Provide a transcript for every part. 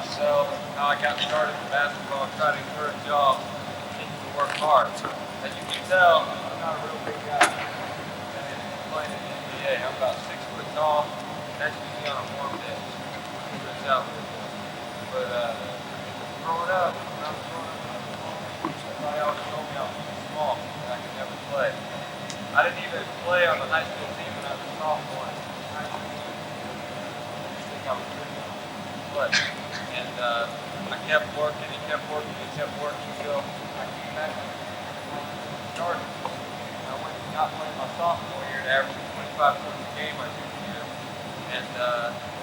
myself, how I got started in basketball, and try to encourage y'all to continue to work hard. As you can tell, I'm not a real big guy. Playing in the NBA, I'm about 6 foot tall. That's usually on a warm day. Turns out really good. But growing up, when I was growing up, everybody always told me I was too small and I could never play. I didn't even play on the high school team when I was a sophomore. I didn't think I was good enough to play. And I kept working and kept working and kept working until I came back and started. I went and got playing my sophomore year and averaged 25 points a game my junior year. And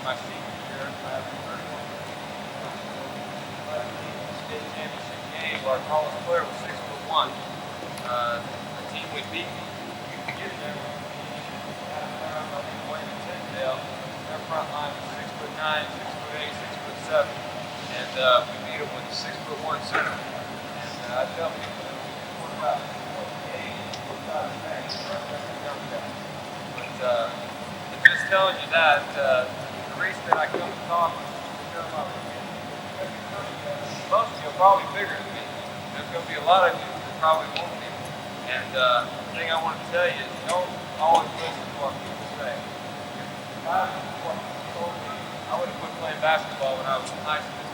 my senior year, I averaged 31 points. State championship game where our tallest player was 6'1". The team we beat, we could get there. Their front line was 6'9", 6'8", 6'7", and we beat them with a 6'1" center. And I tell people that we about 45 back, but just telling you that the reason that I come to talk is because most of you are probably bigger than me. There's going to be a lot of you that probably won't be. And the thing I want to tell you is don't always listen to what people say. If I told me I would have quit playing basketball when I was in high school.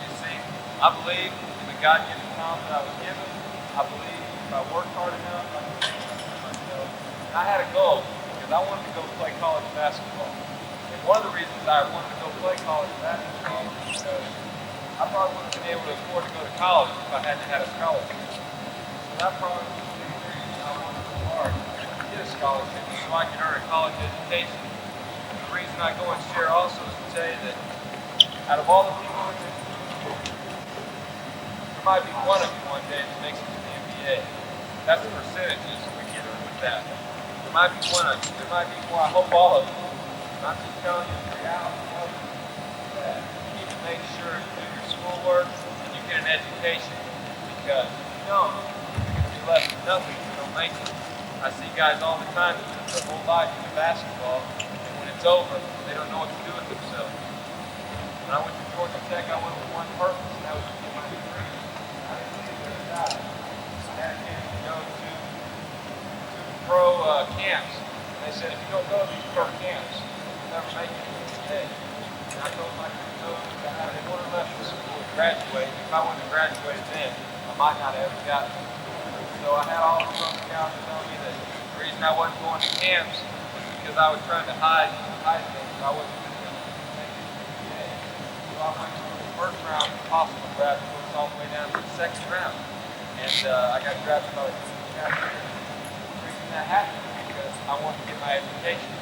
You see, I believe in the God-given talent that I was given. I believe if I worked hard enough, I could make something for myself. And I had a goal because I wanted to go play college basketball. And one of the reasons I wanted to go play college basketball was because I probably wouldn't have been able to afford to go to college if I hadn't had a scholarship. So that probably was the big reason I wanted to go hard to get a scholarship so I could earn a college education. And the reason I go and share also is to tell you that out of all the people in this room, there might be one of you one day that makes it to the NBA. That's the percentages we get with that. There might be one of you. There might be more. I hope all of you. I'm just telling you the reality of it that you need to make sure you do your schoolwork and you get an education, because if you don't, you're going to be left with nothing if you don't make it. I see guys all the time that put their whole life into basketball, and when it's over, they don't know what to do with themselves. When I went to Georgia Tech, I went with one purpose, and that was to get my degree. I didn't leave there to die. I had a chance to go to pro camps, and they said, if you don't go to these pro camps, you'll never make it to the NBA. And I told them I couldn't go because I had a quarter left for school to graduate. If I wouldn't have graduated then, I might not have ever gotten it. So I had all the pro scouts tell me that the reason I wasn't going to camps was because I was trying to hide things. I wasn't going to make it to the NBA. So I went from the first round of possible draft books all the way down to the second round. And I got drafted by the chapter. The reason that happened was because I wanted to get my education.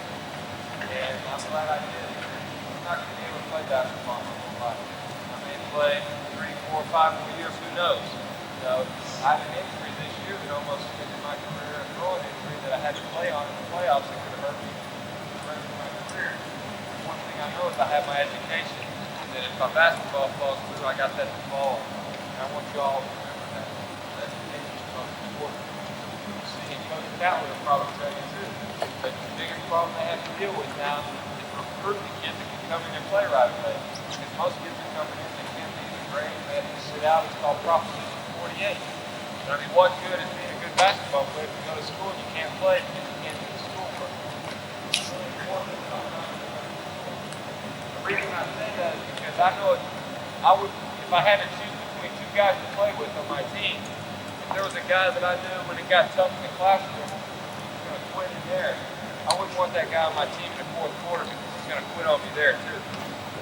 And I'm glad I did. I'm not going to be able to play basketball my whole life. I may play 3, 4, 5 more years, who knows? You know, I had an injury this year that almost ended my career, a throwing injury that I had to play on in the playoffs that could have hurt me for the rest of my career. One thing I know is I have my education, and that if my basketball falls through, I got that to fall on. And I want you all to remember that. Education is most important. See, and Coach Catlett will probably tell you too, that the biggest problem they have to deal with now is recruiting kids that can come in and play right away. Because most kids are coming in, they can't be the grade, they have to sit out. It's called Proposition 48. But I mean, what good is being a good basketball player if you go to school and you can't play because you can't do the schoolwork? It's really important. The reason I say that is because I know if I had to choose between two guys to play with on my team, if there was a guy that I knew when it got tough in the classroom, he was going to quit in there. I wouldn't want that guy on my team in the fourth quarter because he's going to quit on me there too.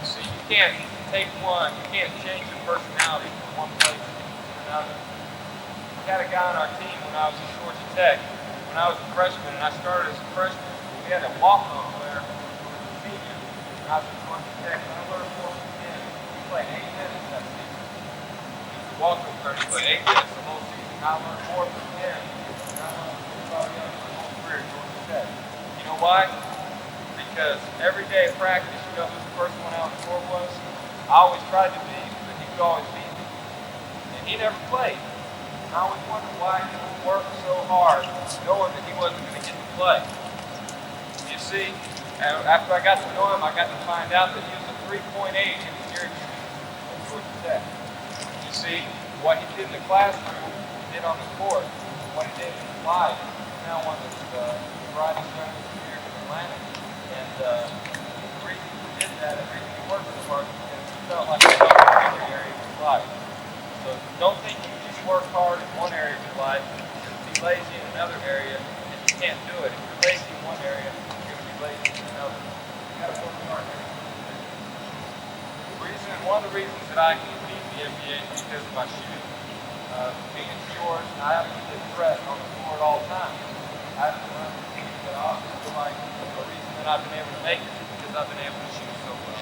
So you can't take one, you can't change the personality from one place to another. We had a guy on our team when I was at Georgia Tech, when I was a freshman, and I started as a freshman. We had a walk-on player who was a senior when I was at Georgia Tech. And I learned more from him. He played 8 minutes that season. He was a walk-on player. He played 8 minutes the whole season. I learned more from him than I learned from anybody else my whole career at Georgia Tech. You know why? Because every day of practice, you know who the first one out the court was? I always tried to be, but he could always beat me. And he never played. And I always wondered why he would work so hard knowing that he wasn't going to get to play. You see, after I got to know him, I got to find out that he was a 3-point age in his year. that. You see, what he did in the classroom, he did on the court, what he did in his life. He's now one of the brightest young engineers in Atlanta. And the reason he did that, and the reason he worked so hard, is because he felt like he helped in every area of his life. So don't think you just work hard in one area of your life and be lazy in another area, and you can't do it. If you're lazy in one area, you're going to be lazy in another. You got to work hard in every one of the reasons that I compete in the NBA is because of my shoes. Being short, I have to get pressed on the court all the time. I have to run routines that I often feel like the reason that I've been able to make it is because I've been able to shoot so well.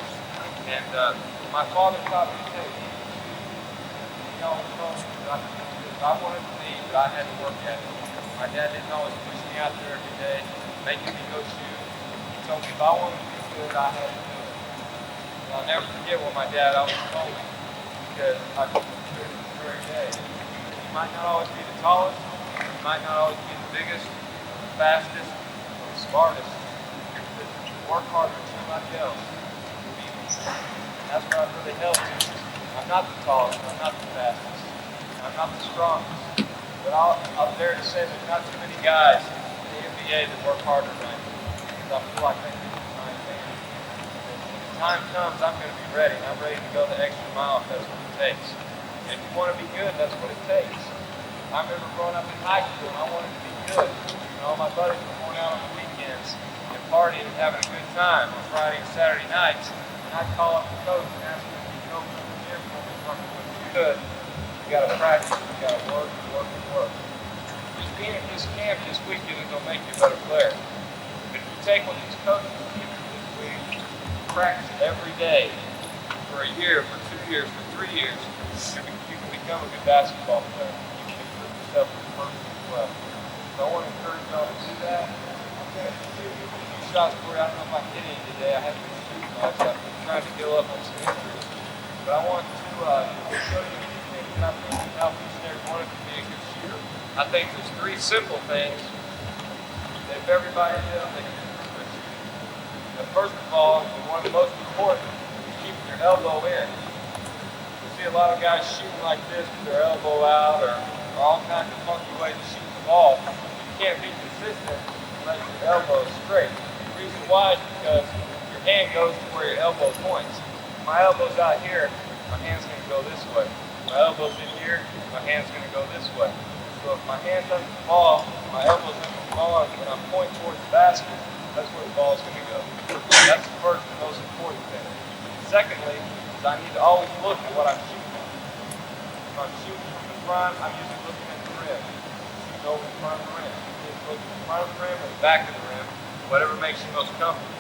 And my father taught me to say, he always told me that if I wanted to lead, that I had to work at it. My dad didn't always push me out there every day, making me go shoot. He told me if I wanted to be good, I had to do it. I'll never forget what my dad always told me, because I took him to it every day. You might not always be the tallest, you might not always be the biggest, or the fastest, or the smartest, but work harder than somebody else. And that's where I've really helped you. I'm not the tallest, I'm not the fastest, I'm not the strongest, but I'll dare to say there's not too many guys in the NBA that work harder than me, because I feel like they do. Time comes, I'm going to be ready. I'm ready to go the extra mile if that's what it takes. And if you want to be good, that's what it takes. I remember growing up in high school and I wanted to be good. And all my buddies were going out on the weekends and partying and having a good time on Friday and Saturday nights. And I'd call up the coach and ask him if he could open up the gym for me so I could look good. You got to practice, you got to work and work and work. Just being at this camp this weekend is going to make you a better player. But if you take what these coaches give you this week, practice every day for a year, for 2 years, for 3 years, you can become a good basketball player. You can improve yourself as a person as well. So I want to encourage y'all to do that. I'm going to shoot a few shots for you. I don't know if I can hit any today. I haven't been shooting much. I've been trying to heal up on some injuries. But I want to show you a few things that I think can help each and every one of you be a good shooter. I think there's 3 simple things that if everybody did them, they can improve their shooting. First of all, and one of the most important, is keeping your elbow in. You see a lot of guys shooting like this with their elbow out or all kinds of funky ways to shoot the ball. You can't be consistent unless your elbow is straight. The reason why is because your hand goes to where your elbow points. If my elbow's out here, my hand's going to go this way. If my elbow's in here, my hand's going to go this way. So if my hand's under the ball, my elbow's under the ball, and I'm pointing towards the basket, that's where the ball's going to go. That's the first and most important thing. Secondly, is I need to always look at what I'm shooting at. If I'm shooting from the front, I'm usually looking at the rim. Shooting over the front of the rim. Either look at the front of the rim or the back of the rim, whatever makes you most comfortable.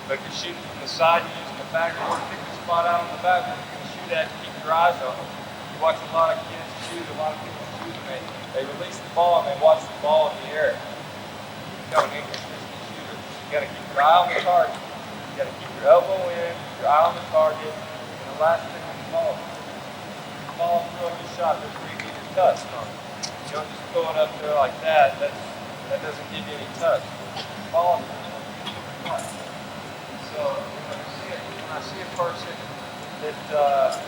But if you're shooting from the side, you're using the backboard, pick the spot out on the backboard you're going to shoot at, keep your eyes on it. You watch a lot of kids shoot, a lot of people shoot, and they release the ball and they watch the ball in the air. You become an inconsistent shooter. You got to keep your eye on the target. You got to keep your elbow in, your eye on the target, and the last thing is the ball. The ball throwing your shot, there's where you get your touch from. You don't just throw it up there like that. That doesn't give you any touch. The ball is going to give you a touch. So when I see a person that,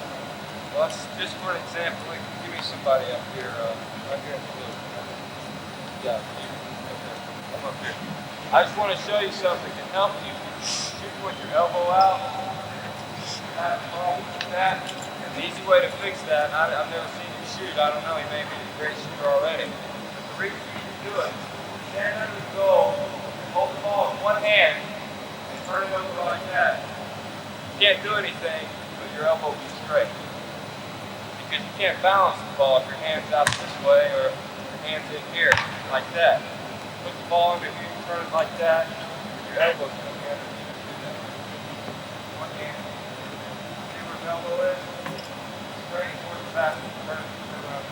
well, just for an example, give me somebody up here, right here in the blue. Yeah, come up here. I just want to show you something that can help you shoot with your elbow out. That. And the easy way to fix that, and I've never seen him shoot, I don't know, he may be a great shooter already. But the reason you can do it, stand under the goal, hold the ball in one hand, and turn it over like that. You can't do anything with your elbow be straight. Because you can't balance the ball if your hand's out this way or your hand's in here, like that. Put the ball in, if you turn it like that, your elbow's going to be underneath. Do that. One hand. See where his elbow is? Straight towards the basket. Turn it around.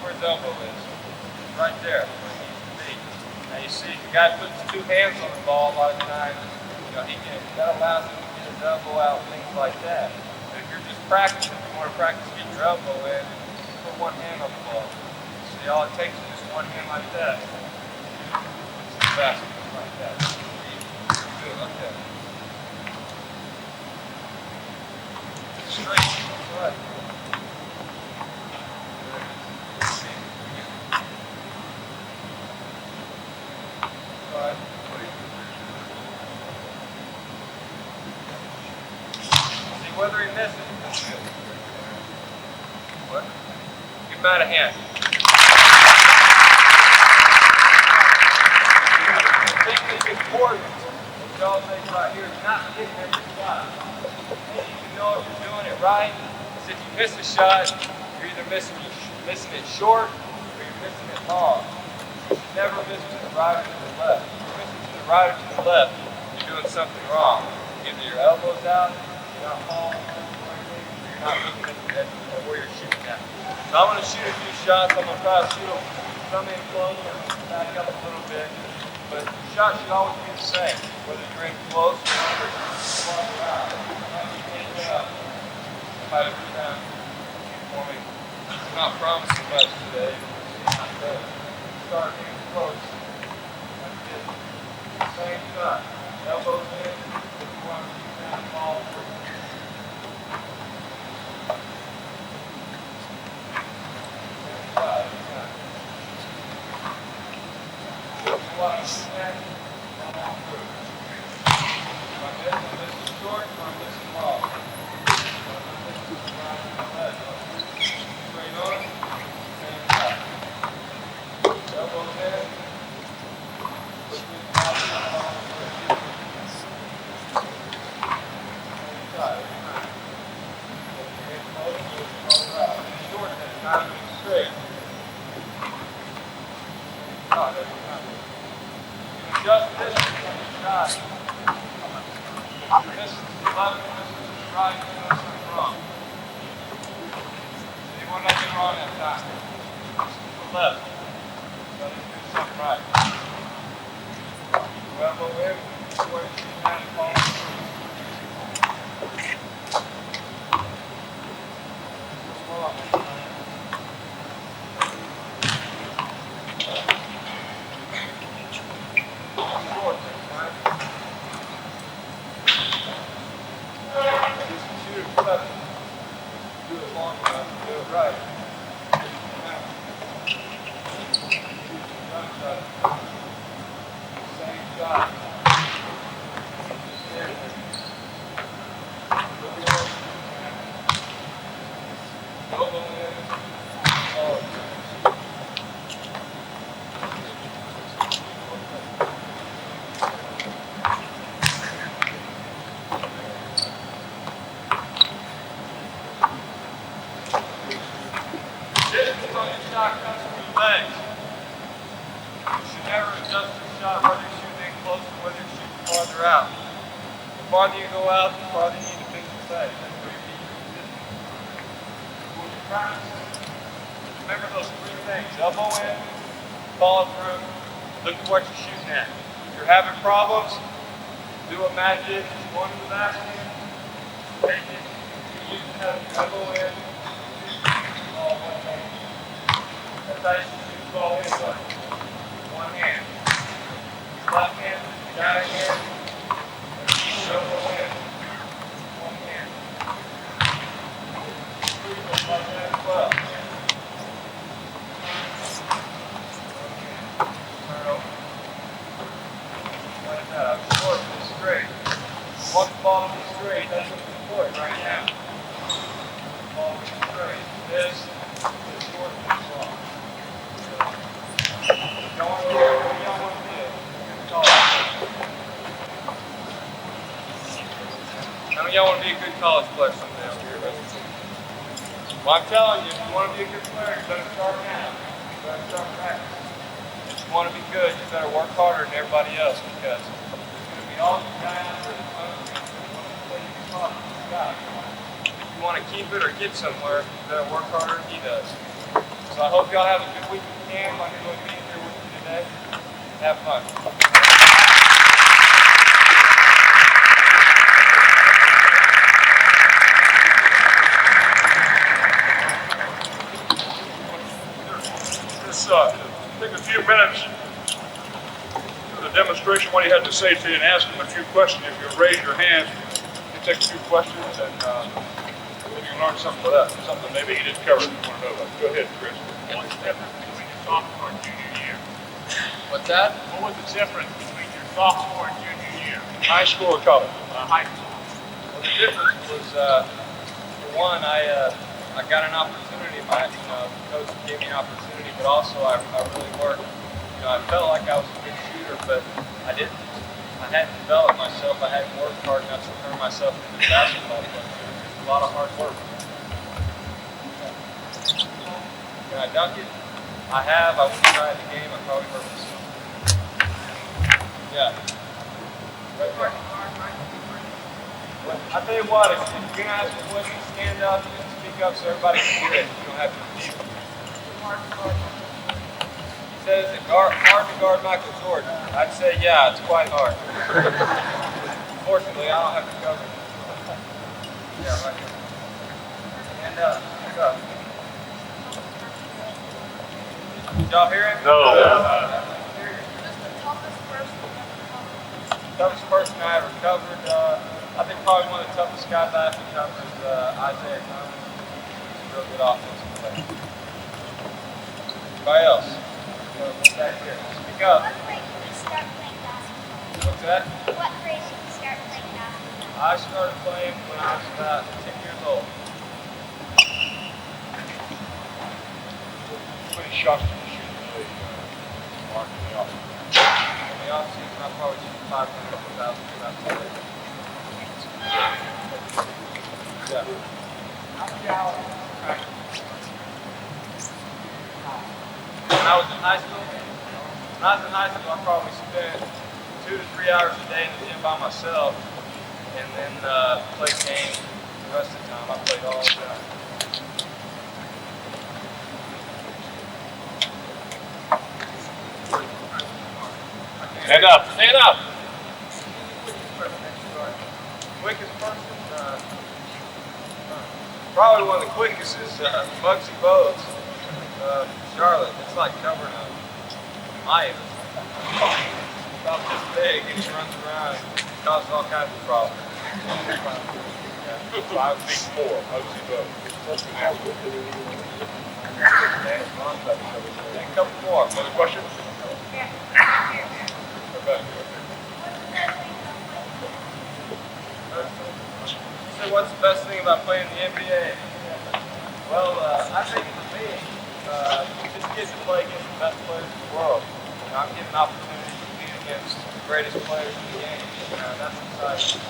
Where his elbow is. Right there, where it needs to be. Now you see, the guy puts 2 hands on the ball a lot of times. That allows him to get his elbow out, things like that. But if you're just practicing, you want to practice getting your elbow in, put 1 hand on the ball. See, all it takes is just 1 hand like that. Basket like that. Good, like that. whether he misses, that's good. What? Give him out of hand. I think it's important, what y'all think right here, is not getting every shot. And you can know if you're doing it right. Because if you miss a shot, you're either missing it short or you're missing it long. You should never miss to the right or to the left. If you're missing to the right or to the left, you're doing something wrong. Either your elbow's out, you're not falling, or you're not looking at where you're shooting at. So I'm going to shoot a few shots. I'm going to try to shoot them some in close or back up a little bit. But the shot should always be the same, whether you're in close or farther out. Somebody was trying to shoot for me. I'm not promising much today. Start in close. Like this. Same shot. Elbows in. If you want to keep down the ball through. Just this shot. This is left, this is right, this is wrong. So you want nothing wrong that time. This is the left. So let's do something right. Elbow in, where you shoot down and follow through. Do it long enough, do it right. Same shot. Elbow in. Shot comes from your legs. You should never adjust your shot whether you're shooting in close or whether you're shooting farther out. The farther you go out, the farther you need to fix your leg. That's where you keep your position. When you're practicing, remember those three things. Elbow in, follow through, look at what you're shooting at. If you're having problems, do what Matt did. Just go into the basket, take it, you can have your elbow in, all one hand. That's how you shoot the ball in, but one hand. Left hand, got a hand, elbow in, one hand. Like that as well. Turn over. Like that. I'm short, but it's straight. Want the ball to be straight. That's what's important right now. The ball to be straight. This is short and this long. How many of y'all want to be a good college player someday? Well, I'm telling you, if you want to be a good player, you better start now. You better start practicing. If you want to be good, you better work harder than everybody else because there's going to be all these guys that are play you college. If you want to keep it or get somewhere, you better work harder than he does. So I hope y'all have a good week at camp. I'm enjoying being here with you today. Have fun. Take a few minutes for the demonstration, what he had to say to you, and ask him a few questions. If you raise your hand, you take a few questions, and maybe you can learn something about that, something maybe he didn't cover that you want to know about. Go ahead, Chris. What's the difference between your sophomore and junior year? What's that? What was the difference between your sophomore and junior year? High school or college? High school. Well, the difference was, for one, I got an opportunity. My coach gave me an opportunity, but also I really worked. I felt like I was a good shooter, but I didn't. I hadn't developed myself. I hadn't worked hard enough to turn myself into a basketball player. It was a lot of hard work. Can I dunk it? I have. I wouldn't try it in the game. I probably hurt myself. Yeah. Right there. Well, I tell you what, if you're going to ask a question, stand up and speak up so everybody can hear it. You don't have to repeat it. He says it's hard to guard Michael Jordan. I'd say, yeah, it's quite hard. Fortunately, I don't have to cover it. Yeah, right here. Stand up. Speak up. Did y'all hear him? No. Toughest person I ever covered. I think probably one of the toughest guys I ever covered is Isaiah Thomas. He's a real good offensive player. Anybody else? What's that here? Speak up. What grade did you start playing basketball? What's that? What grade did you start playing basketball? I started playing when I was about 10 years old. How many shots did you shoot today, Mark, in the offseason? In the offseason, I probably shoot 500 without about 2 days. Yeah. When I was in high school, I probably spent 2 to 3 hours a day in the gym by myself, and then played games the rest of the time. I played all the time. Stand up. Stand up. Quickest person, probably one of the quickest is Bugsy Bowes, Charlotte. It's like covering a lion. About this big, and he runs around and causes all kinds of problems. 5'4", Bugsy Bowes. A couple more. Another question? Okay. So what's the best thing about playing in the NBA? Well, I think for me, you just get to play against the best players in the world. I'm getting an opportunity to compete against the greatest players in the game. That's exciting.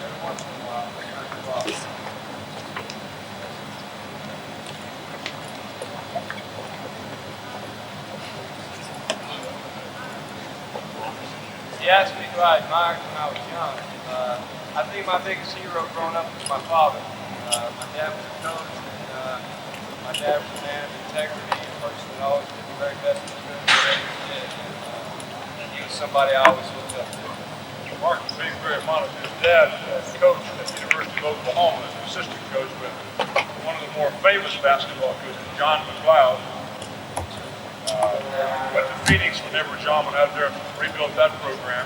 Every once in a while, I got to go out. He asked me who I admired when I was young. I think my biggest hero growing up was my father. My dad was a coach, and my dad was a man of integrity, a person that always did the very best he could, whatever he did. And he was somebody I always looked up to. Mark was being very modest. His dad coached at the University of Oklahoma as an assistant coach with one of the more famous basketball coaches, John McLeod. Went to Phoenix whenever John went out there and rebuilt that program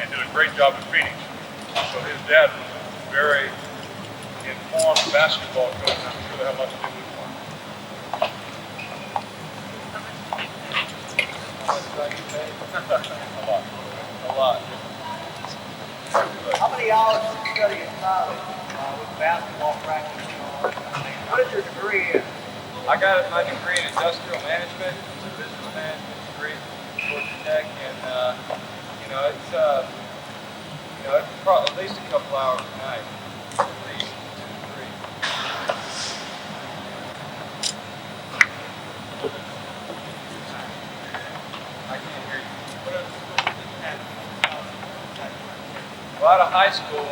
and did a great job in Phoenix. So his dad was a very informed basketball coach, and I'm sure that had a lot to do with him. How much did I get paid? A lot. A lot. How many hours did you study in college with basketball practice? What is your degree in? I got my degree in industrial management. It's a business management degree from Georgia Tech, and it's probably at least a couple hours a night, at least 2 to 3. I can't hear you. Well, out of high school,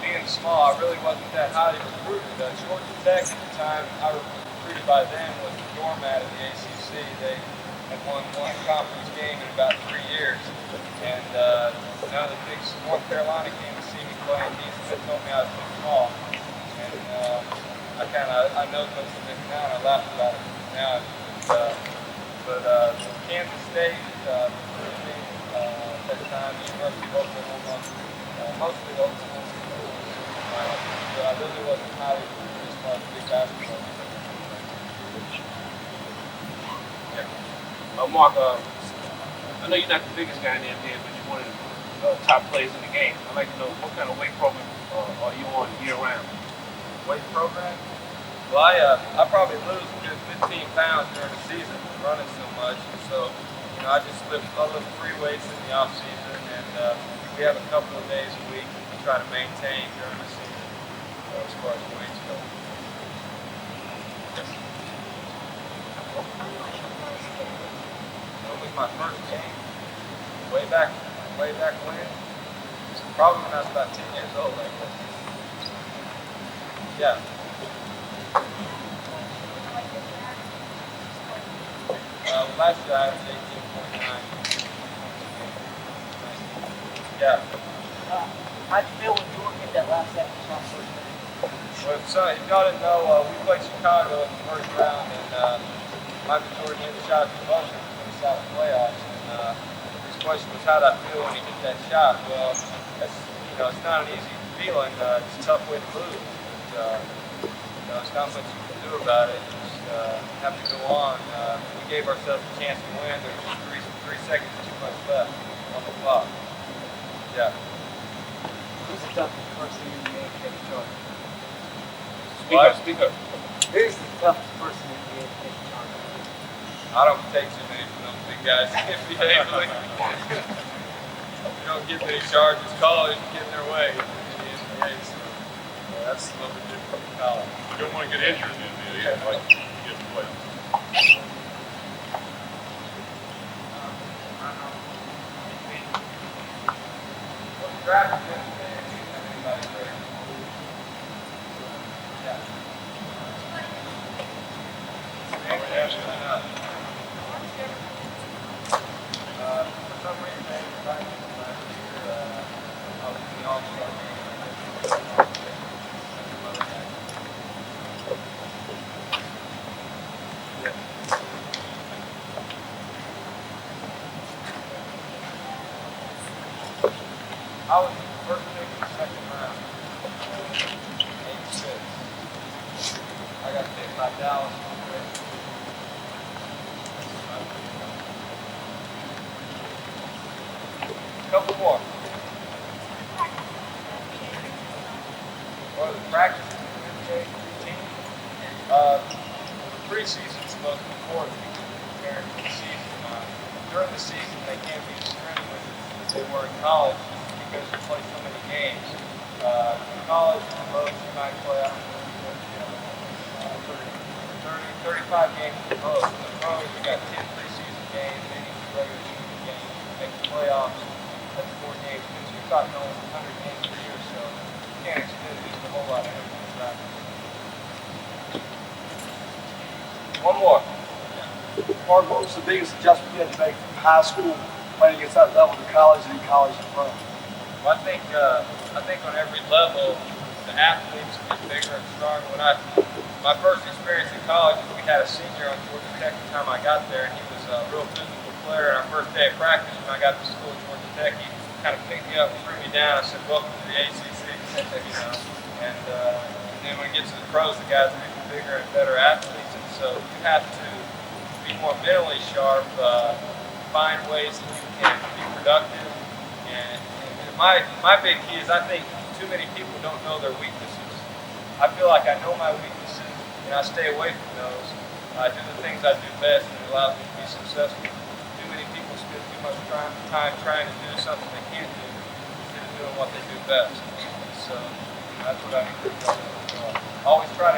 being small, I really wasn't that highly recruited. Georgia Tech at the time, I was recruited by them, was the doormat of the ACC. They had won one conference game in about 3 years. And none of the big North Carolina came to see me play, and Dean Smith told me I was too small. And I know those things now, and I laugh about it now. But Kansas State recruited me at that time, University of Oklahoma, mostly Oklahoma. So I really wasn't highly recruited as far as big basketball. Yeah. Mark, I know you're not the biggest guy in the NBA, but you're one of the top players in the game. I'd like to know what kind of weight program are you on year round? Weight program? Well, I probably lose a good 15 pounds during the season running so much. So, I just lift free weights in the off season, and we have a couple of days a week we try to maintain during the season as far as weights go. When was my first game? Way back when? Probably when I was about 10 years old, I guess. Yeah. Last year I was 18.9. Yeah. How'd you feel when Jordan hit that last second shot first minute? Well, if y'all didn't know, we played Chicago in the first round, and Michael Jordan hit the shot of promotion when he shot the playoffs. And his question was, how'd I feel when he hit that shot? Well, it's not an easy feeling. It's a tough way to lose. It's not much you can do about it. Have to go on. We gave ourselves a chance to win. There was just three seconds too much left on the clock. Yeah. Who's the toughest person in the NBA to take charge? Speak up. Who's the toughest person in the NBA to take charge? I don't take too many from those big guys in the NBA. You don't get many charges called if you get in their way in the NBA. So, that's a little bit different from college. You don't want to get injured in the NBA. Like, you get to play. Well, the draft is yesterday. I didn't have anybody there. Yeah. For some reason, they invited me last year. I was in the All-Star game. I was first pick in the second round, 86. I got picked by Dallas. Couple more. Well, the practices in the NBA routine. Preseason is the most important because they're preparing for the season. During the season, they can't be as strenuous as they were in college because you play so many games. In college, the most you might play, 35 games at the most. In the pros, you got 10 preseason games, maybe 2 regular season games, make the playoffs. That's 4 games. Because you're talking almost 100 games per year, so you can't expect just a whole lot of energy in practice. One more. Mark, what was the biggest adjustment you had to make from high school playing against that level to college and then college and pro? Well, I think on every level, the athletes get bigger and stronger. My first experience in college, we had a senior on Georgia Tech the time I got there, and he was a real physical player. And our first day of practice, when I got to school at Georgia Tech, he kind of picked me up and threw me down. I said, "Welcome to the ACC." And then when it gets to the pros, the guys are even bigger and better athletes, and so you have to be more mentally sharp, find ways that you can be productive. And my big key is I think too many people don't know their weaknesses. I feel like I know my weaknesses and I stay away from those. I do the things I do best and it allows me to be successful. Too many people spend too much time trying to do something they can't do instead of doing what they do best. So that's what I encourage y'all to do. Always try to